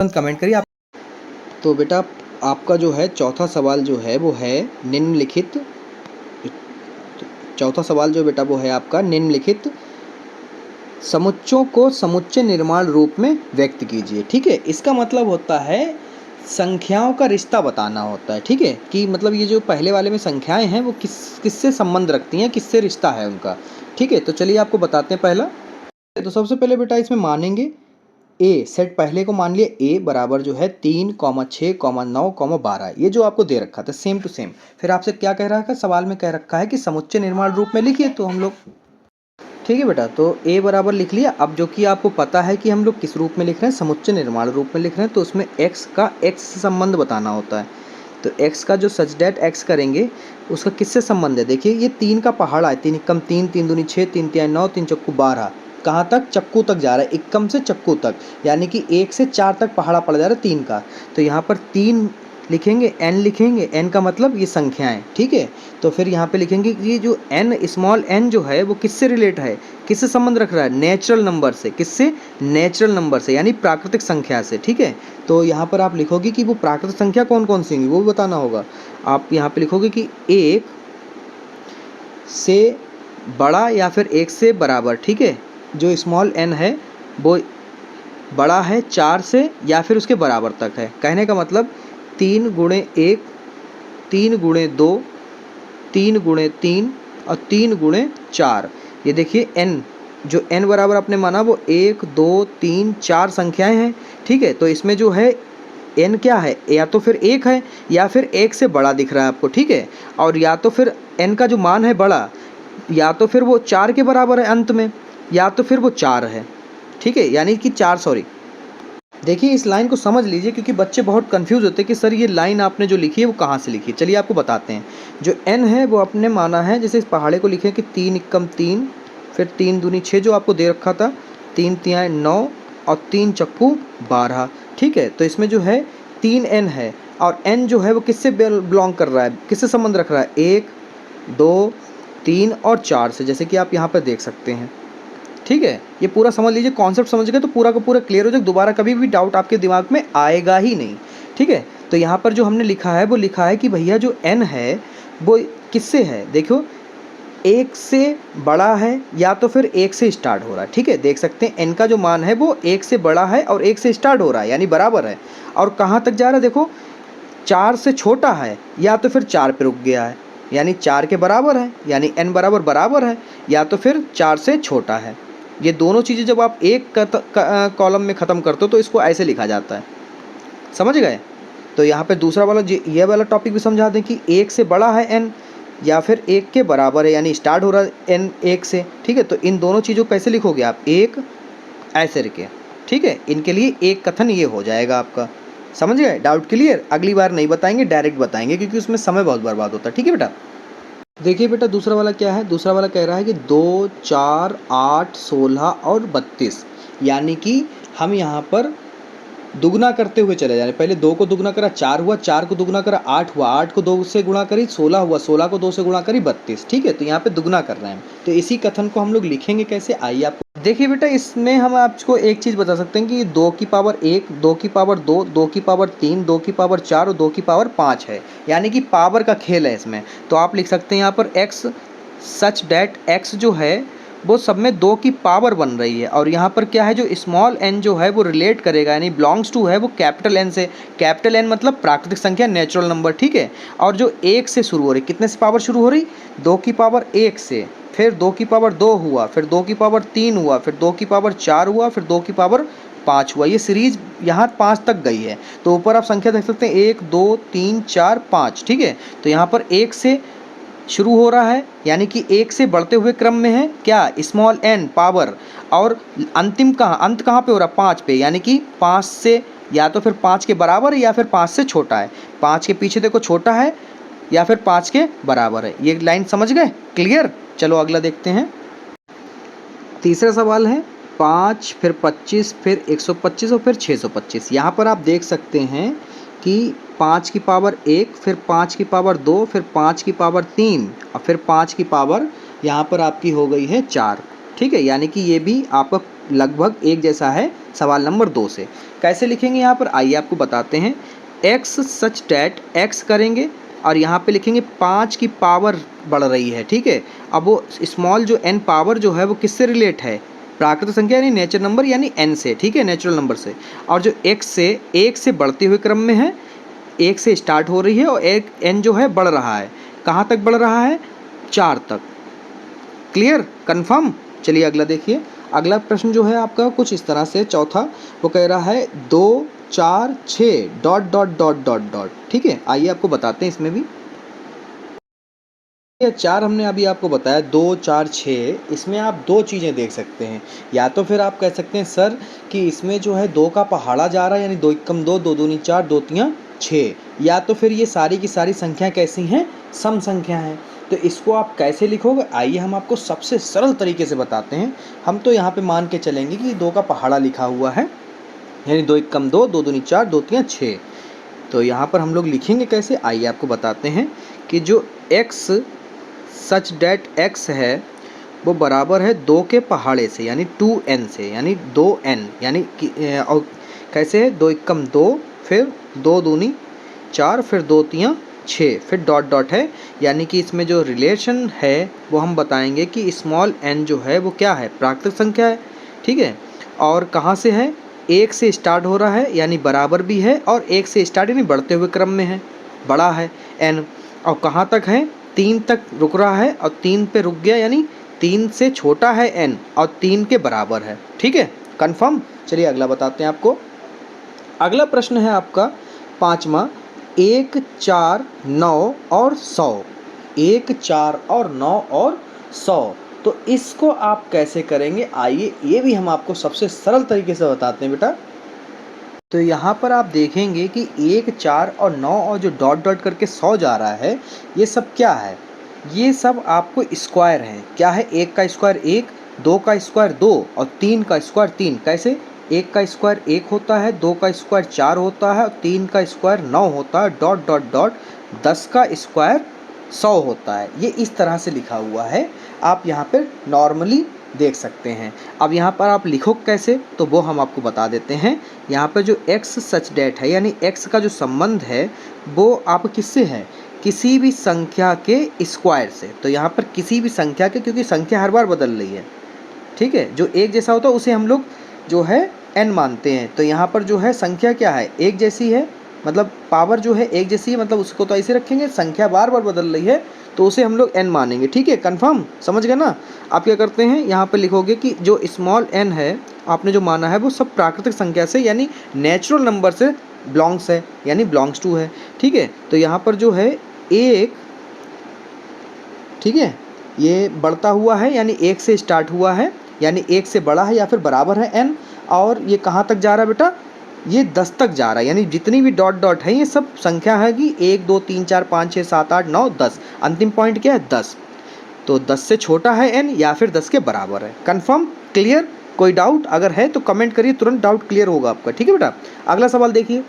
Comment करिए आप। तो बेटा आपका जो है चौथा सवाल जो है वो है निम्नलिखित, चौथा सवाल जो बेटा वो है आपका निम्नलिखित समुच्चों को समुच्चय निर्माण रूप में व्यक्त कीजिए। ठीक है, इसका मतलब होता है संख्याओं का रिश्ता बताना होता है। ठीक है, कि मतलब ये जो पहले वाले में संख्याएं हैं वो किससे संबंध रखती हैं, किससे रिश्ता है उनका। ठीक है, तो चलिए आपको बताते हैं पहला। तो सबसे पहले बेटा इसमें मानेंगे ए सेट, पहले को मान लिया ए बराबर जो है 3, 6, 9, 12। ये जो आपको दे रखा था सेम टू सेम। फिर आपसे क्या कह रहा है, सवाल में कह रखा है कि समुच्चय निर्माण रूप में लिखिए, तो हम लोग ठीक है बेटा, तो ए बराबर लिख लिया। अब जो कि आपको पता है कि हम लोग किस रूप में लिख रहे हैं, समुच्चय निर्माण रूप में लिख रहे हैं, तो उसमें एक्स का एक्स से संबंध बताना होता है। तो एक्स का जो सच डेट एक्स करेंगे उसका किससे संबंध है। देखिए ये 3 का पहाड़ा है, 3 एकम 3, 3 दूनी 6, 3 तिहाई 9, 3 चक्कू 12। कहाँ तक, चक्कू तक जा रहा है, एकम से चक्कू तक, यानी कि 1 से 4 तक पहाड़ा पड़ जा रहा है 3 का। तो यहाँ पर 3 लिखेंगे, एन लिखेंगे, एन का मतलब ये संख्याएं। ठीक है, तो फिर यहाँ पे लिखेंगे कि ये जो एन स्मॉल एन जो है वो किससे रिलेट है, किससे संबंध रख रहा है, नेचुरल नंबर से। किससे, नेचुरल नंबर से, यानी प्राकृतिक संख्या से। ठीक है, तो यहाँ पर आप लिखोगे कि वो प्राकृतिक संख्या कौन कौन सी होंगी वो भी बताना होगा। आप यहाँ पे लिखोगे कि 1 से बड़ा या फिर 1 से बराबर। ठीक है, जो स्मॉल एन है वो बड़ा है 4 से या फिर उसके बराबर तक है। कहने का मतलब 3 गुणे 1, 3 गुणे 2, 3 गुणे 3 और 3 गुणे 4। ये देखिए n, जो n बराबर आपने माना वो 1, 2, 3, 4 संख्याएं हैं। ठीक है, तो इसमें जो है n क्या है, या तो फिर 1 है या फिर 1 से बड़ा दिख रहा है आपको। ठीक है, और या तो फिर n का जो मान है बड़ा, या तो फिर वो 4 के बराबर है अंत में, या तो फिर वो 4 है। ठीक है, यानी कि 4, सॉरी। देखिए इस लाइन को समझ लीजिए, क्योंकि बच्चे बहुत कंफ्यूज होते हैं कि सर ये लाइन आपने जो लिखी है वो कहाँ से लिखी है। चलिए आपको बताते हैं। जो n है वो आपने माना है, जैसे इस पहाड़े को लिखे कि 3 एकम 3, फिर 3 दूनी 6 जो आपको दे रखा था, 3 तिहाई 9 और 3 चक्कू 12। ठीक है, तो इसमें जो है 3n है, और n जो है वो किससे बिलोंग कर रहा है, किससे संबंध रख रहा है, 1, 2, 3 और 4 से, जैसे कि आप यहाँ पर देख सकते हैं। ठीक है, ये पूरा समझ लीजिए, कॉन्सेप्ट समझ गए तो पूरा का पूरा क्लियर हो जाए, दोबारा कभी भी डाउट आपके दिमाग में आएगा ही नहीं। ठीक है, तो यहाँ पर जो हमने लिखा है वो लिखा है कि भैया जो n है वो किससे है, देखो 1 से बड़ा है या तो फिर 1 से स्टार्ट हो रहा है। ठीक है, देख सकते हैं n का जो मान है वो 1 से बड़ा है और 1 से स्टार्ट हो रहा है, यानी बराबर है। और कहाँ तक जा रहा है, देखो 4 से छोटा है या तो फिर 4 पे रुक गया है, यानी 4 के बराबर है, यानी n बराबर बराबर है, या तो फिर 4 से छोटा है। ये दोनों चीज़ें जब आप एक कॉलम में ख़त्म करते हो तो इसको ऐसे लिखा जाता है, समझ गए। तो यहाँ पे दूसरा वाला ये वाला टॉपिक भी समझा दें कि 1 से बड़ा है n या फिर 1 के बराबर है, यानी स्टार्ट हो रहा है n 1 से। ठीक है, तो इन दोनों चीज़ों को कैसे लिखोगे आप, एक ऐसे रखे। ठीक है, इनके लिए एक कथन ये हो जाएगा आपका, समझ गए। डाउट क्लियर, अगली बार नहीं बताएंगे, डायरेक्ट बताएंगे, क्योंकि उसमें समय बहुत बर्बाद होता है। ठीक है बेटा, देखिए बेटा दूसरा वाला क्या है, दूसरा वाला कह रहा है कि 2, 4, 8, 16 और 32, यानी कि हम यहाँ पर दुगना करते हुए चले जा रहे हैं। पहले 2 को दुगना करा 4 हुआ, 4 को दुगना करा 8 हुआ, 8 को 2 से गुणा करी 16 हुआ, 16 को 2 से गुणा करी 32। ठीक है, तो यहाँ पे दुगना कर रहे हैं, तो इसी कथन को हम लोग लिखेंगे कैसे, आइए आपको देखिए बेटा। इसमें हम आपको एक चीज़ बता सकते हैं कि 2 की पावर 1, 2 की पावर 2, 2 की पावर 3, 2 की पावर 4 और 2 की पावर 5 है, यानी कि पावर का खेल है इसमें। तो आप लिख सकते हैं यहाँ पर x सच डैट x जो है वो सब में 2 की पावर बन रही है, और यहाँ पर क्या है, जो स्मॉल n जो है वो रिलेट करेगा, यानी बिलोंग्स टू है वो कैपिटल n से। कैपिटल n मतलब प्राकृतिक संख्या, नेचुरल नंबर। ठीक है, और जो 1 से शुरू हो रही, कितने से पावर शुरू हो रही, 2 की पावर 1 से, फिर 2 की पावर 2 हुआ, फिर 2 की पावर 3 हुआ, फिर 2 की पावर 4 हुआ, फिर 2 की पावर 5 हुआ। ये सीरीज यहाँ 5 तक गई है, तो ऊपर आप संख्या देख सकते हैं 1, 2, 3, 4, 5। ठीक है, तो यहाँ पर 1 से शुरू हो रहा है, यानी कि 1 से बढ़ते हुए क्रम में है क्या, स्मॉल n पावर, और अंतिम कहाँ, अंत कहाँ पे हो रहा है, 5 पे, यानी कि 5 से या तो फिर 5 के बराबर है या फिर 5 से छोटा है। 5 के पीछे देखो छोटा है या फिर 5 के बराबर है। ये लाइन समझ गए, क्लियर। चलो अगला देखते हैं। तीसरा सवाल है 5, फिर 25, फिर 125 और फिर 625। यहाँ पर आप देख सकते हैं कि 5 की पावर 1, फिर 5 की पावर 2, फिर 5 की पावर 3 और फिर 5 की पावर यहाँ पर आपकी हो गई है 4। ठीक है, यानी कि ये भी आपका लगभग एक जैसा है सवाल नंबर 2 से। कैसे लिखेंगे यहाँ पर, आइए आपको बताते हैं। x सच डैट x करेंगे और यहाँ पे लिखेंगे 5 की पावर बढ़ रही है, ठीक है। अब वो स्मॉल जो n पावर जो है वो किससे रिलेट है, प्राकृतिक संख्या यानी नेचुरल नंबर यानी n से, ठीक है, नेचुरल नंबर से। और जो x से 1 से बढ़ते हुए क्रम में है, 1 से स्टार्ट हो रही है और एक n जो है बढ़ रहा है, कहाँ तक बढ़ रहा है, 4 तक। Clear, confirm. चलिए अगला देखिए। अगला प्रश्न जो है आपका कुछ इस तरह से, चौथा, वो कह रहा है 2 4 6 dot dot dot dot dot, ठीक है। आइए आपको बताते हैं इसमें भी। ये 4 हमने अभी आपको बताया, 2 4 6, इसमें आप दो चीज़ें देख सकते हैं। या तो फिर आप कह सकते हैं सर कि इसमें जो है 2 का पहाड़ा जा रहा है, यानी 2 एकम 2, 2 दूनी 4, 2 तियाँ 6। या तो फिर ये सारी की सारी संख्या कैसी हैं, सम संख्या हैं। तो इसको आप कैसे लिखोगे, आइए हम आपको सबसे सरल तरीके से बताते हैं। हम तो यहाँ पे मान के चलेंगे कि 2 का पहाड़ा लिखा हुआ है, यानी 2 एकम 2, 2 दूनी 4, 2 तियाँ 6। तो यहाँ पर हम लोग लिखेंगे कैसे, आइए आपको बताते हैं कि जो x सच डैट x है वो बराबर है 2 के पहाड़े से, यानी 2n से, यानी 2n, यानी और कैसे है, 2 एकम 2, फिर 2 दूनी 4, फिर 2 तियाँ 6, फिर डॉट डॉट है। यानी कि इसमें जो रिलेशन है वो हम बताएंगे कि स्मॉल n जो है वो क्या है, प्राकृतिक संख्या है, ठीक है। और कहाँ से है, 1 से स्टार्ट हो रहा है, यानी बराबर भी है, और 1 से स्टार्ट यानी बढ़ते हुए क्रम में है, बड़ा है n। और कहाँ तक है, 3 तक रुक रहा है, और 3 पे रुक गया, यानी 3 से छोटा है n और 3 के बराबर है, ठीक है, कंफर्म। चलिए अगला बताते हैं आपको। अगला प्रश्न है आपका 5वां, 1 4 9 और 100, 1 4 और 9 और 100। तो इसको आप कैसे करेंगे, आइए ये भी हम आपको सबसे सरल तरीके से बताते हैं बेटा। तो यहाँ पर आप देखेंगे कि 1 4 और 9 और जो डॉट डॉट करके 100 जा रहा है, ये सब क्या है, ये सब आपको स्क्वायर है। क्या है, 1 का स्क्वायर 1, 2 का स्क्वायर 2 और 3 का स्क्वायर 3। कैसे, 1 का स्क्वायर 1 होता है, 2 का स्क्वायर 4 होता है और 3 का स्क्वायर 9 होता है, डॉट डॉट डॉट 10 का स्क्वायर 100 होता है। ये इस तरह से लिखा हुआ है, आप यहाँ पर नॉर्मली देख सकते हैं। अब यहाँ पर आप लिखो कैसे, तो वो हम आपको बता देते हैं। यहाँ पर जो x सच डैट है, यानी x का जो संबंध है वो आप किससे है, किसी भी संख्या के स्क्वायर से। तो यहाँ पर किसी भी संख्या के, क्योंकि संख्या हर बार बदल रही है, ठीक है, जो एक जैसा होता है उसे हम लोग जो है n मानते हैं। तो यहाँ पर जो है संख्या क्या है, एक जैसी है, मतलब पावर जो है एक जैसी है, मतलब उसको तो ऐसे रखेंगे, संख्या बार बार बदल रही है तो उसे हम लोग n मानेंगे, ठीक है, कंफर्म, समझ गए ना। आप क्या करते हैं, यहाँ पे लिखोगे कि जो स्मॉल n है आपने जो माना है वो सब प्राकृतिक संख्या से, यानी नेचुरल नंबर से बिलोंग्स है, यानी बिलोंग्स टू है, ठीक है। तो यहाँ पर जो है 1, ठीक है, ये बढ़ता हुआ है, यानी 1 से स्टार्ट हुआ है, यानी 1 से बड़ा है या फिर बराबर है n। और ये कहाँ तक जा रहा है बेटा, ये 10 तक जा रहा है, यानी जितनी भी डॉट डॉट है ये सब संख्या है कि 1 2 3 4 5 6 7 8 9 10, अंतिम पॉइंट क्या है, 10। तो 10 से छोटा है n या फिर 10 के बराबर है, कंफर्म, क्लियर। कोई डाउट अगर है तो कमेंट करिए, तुरंत डाउट क्लियर होगा आपका, ठीक है बेटा। अगला सवाल देखिए।